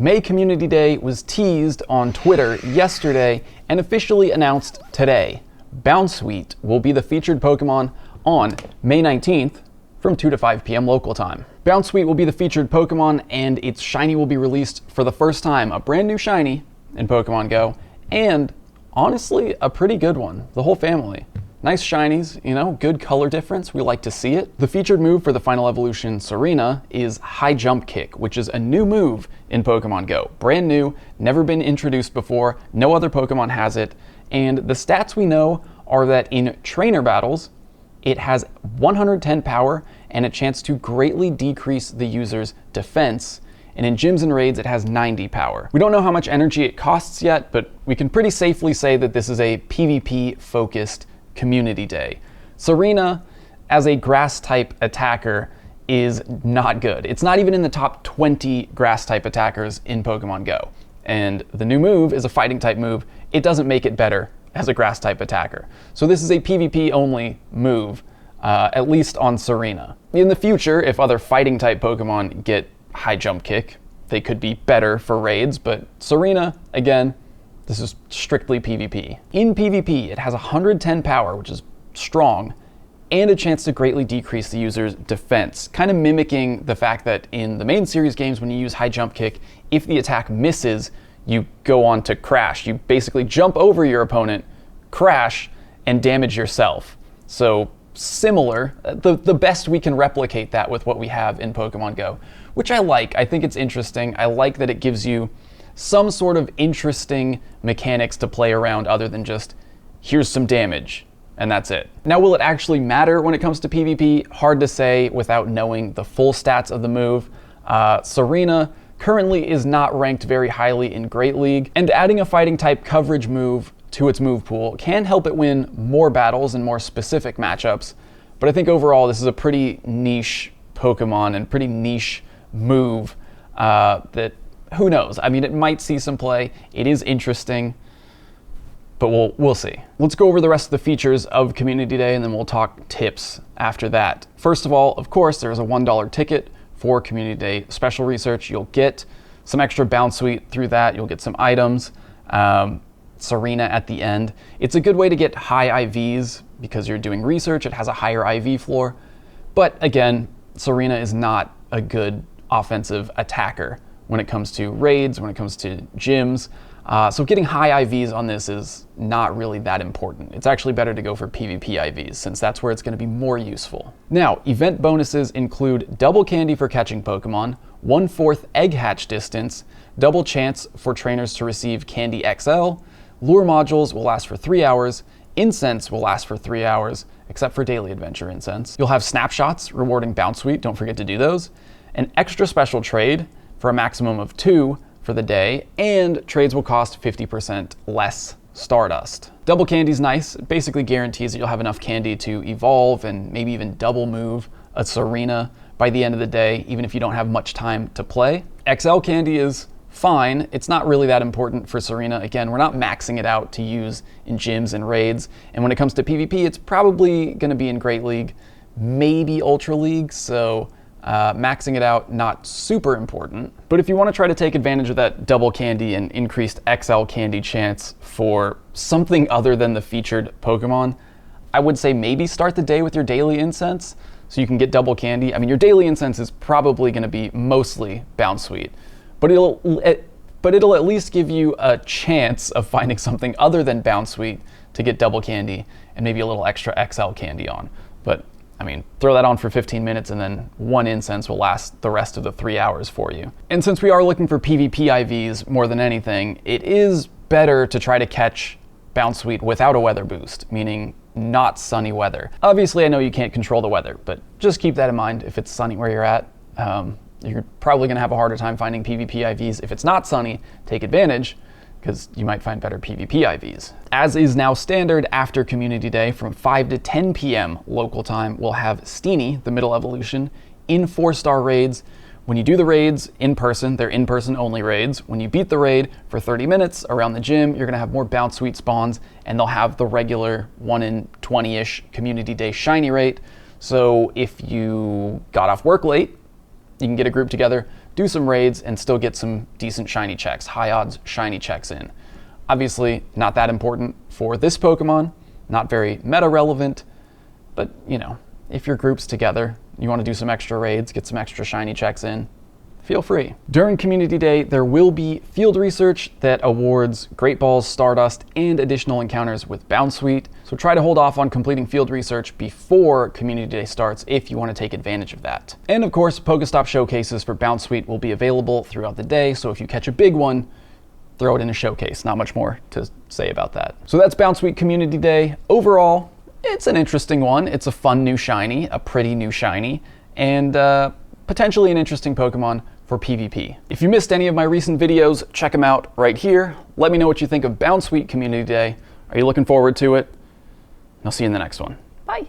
May Community Day was teased on Twitter yesterday and officially announced today. Bounsweet will be the featured Pokemon on May 19th from 2 to 5 p.m. local time. Bounsweet will be the featured Pokemon, and its shiny will be released for the first time, a brand new shiny in Pokemon Go, and honestly, a pretty good one. The whole family. Nice shinies, you know, good color difference. We like to see it. The featured move for the final evolution, Serena, is High Jump Kick, which is a new move in Pokemon Go. Brand new, never been introduced before, no other Pokemon has it, and the stats we know are that in trainer battles, it has 110 power and a chance to greatly decrease the user's defense, and in gyms and raids, it has 90 power. We don't know how much energy it costs yet, but we can pretty safely say that this is a PvP-focused Community Day. Serena, as a grass-type attacker, is not good. It's not even in the top 20 grass-type attackers in Pokemon Go. And the new move is a fighting-type move. It doesn't make it better as a grass-type attacker. So this is a PvP-only move, at least on Serena. In the future, if other fighting-type Pokemon get High Jump Kick, they could be better for raids, but Serena, again, this is strictly PvP. In PvP, it has 110 power, which is strong, and a chance to greatly decrease the user's defense, kind of mimicking the fact that in the main series games, when you use High Jump Kick, if the attack misses, you go on to crash. You basically jump over your opponent, crash, and damage yourself. So similar, the best we can replicate that with what we have in Pokemon Go, which I like. I think it's interesting. I like that it gives you some sort of interesting mechanics to play around other than just, here's some damage, and that's it. Now, will it actually matter when it comes to PvP? Hard to say without knowing the full stats of the move. Serena currently is not ranked very highly in Great League, and adding a fighting type coverage move to its move pool can help it win more battles and more specific matchups, but I think overall this is a pretty niche Pokemon and pretty niche move that, who knows? I mean, it might see some play. It is interesting, but we'll see. Let's go over the rest of the features of Community Day, and then we'll talk tips after that. First of all, of course, there's a $1 ticket for Community Day special research. You'll get some extra Bounsweet through that. You'll get some items, Serena at the end. It's a good way to get high IVs because you're doing research. It has a higher IV floor. But again, Serena is not a good offensive attacker when it comes to raids, when it comes to gyms. So getting high IVs on this is not really that important. It's actually better to go for PvP IVs since that's where it's going to be more useful. Now, event bonuses include double candy for catching Pokemon, 1/4 egg hatch distance, double chance for trainers to receive Candy XL, lure modules will last for 3 hours, incense will last for 3 hours, except for daily adventure incense. You'll have snapshots rewarding Bounsweet, don't forget to do those, an extra special trade for a maximum of 2 for the day, and trades will cost 50% less Stardust. Double candy's nice. It basically guarantees that you'll have enough candy to evolve and maybe even double move a Serena by the end of the day, even if you don't have much time to play. XL candy is fine. It's not really that important for Serena. Again, we're not maxing it out to use in gyms and raids. And when it comes to PvP, it's probably going to be in Great League, maybe Ultra League. So maxing it out, not super important. But if you want to try to take advantage of that double candy and increased XL candy chance for something other than the featured Pokemon, I would say maybe start the day with your daily incense so you can get double candy. I mean, your daily incense is probably going to be mostly Bounsweet, but it'll at least give you a chance of finding something other than Bounsweet to get double candy and maybe a little extra XL candy on. But I mean, throw that on for 15 minutes and then 1 incense will last the rest of the 3 hours for you. And since we are looking for PvP IVs more than anything, it is better to try to catch Bounsweet without a weather boost, meaning not sunny weather. Obviously, I know you can't control the weather, but just keep that in mind. If it's sunny where you're at, you're probably gonna have a harder time finding PvP IVs. If it's not sunny, take advantage, because you might find better PvP IVs. As is now standard after Community Day, from 5 to 10 p.m. local time, we'll have Steenie, the middle evolution, in 4-star raids. When you do the raids in person, they're in-person only raids. When you beat the raid for 30 minutes around the gym, you're gonna have more Bounsweet spawns, and they'll have the regular 1 in 20-ish Community Day shiny rate. So if you got off work late, you can get a group together, do some raids, and still get some decent shiny checks, high odds shiny checks in. Obviously, not that important for this Pokemon, not very meta relevant, but you know, if your group's together, you want to do some extra raids, get some extra shiny checks in, feel free. During Community Day, there will be field research that awards Great Balls, Stardust, and additional encounters with Bounsweet. So try to hold off on completing field research before Community Day starts if you want to take advantage of that. And of course, Pokestop showcases for Bounsweet will be available throughout the day, so if you catch a big one, throw it in a showcase. Not much more to say about that. So that's Bounsweet Community Day. Overall, it's an interesting one. It's a fun new shiny, a pretty new shiny, and potentially an interesting Pokemon for PvP. If you missed any of my recent videos, check them out right here. Let me know what you think of Bounsweet Community Day. Are you looking forward to it? And I'll see you in the next one. Bye.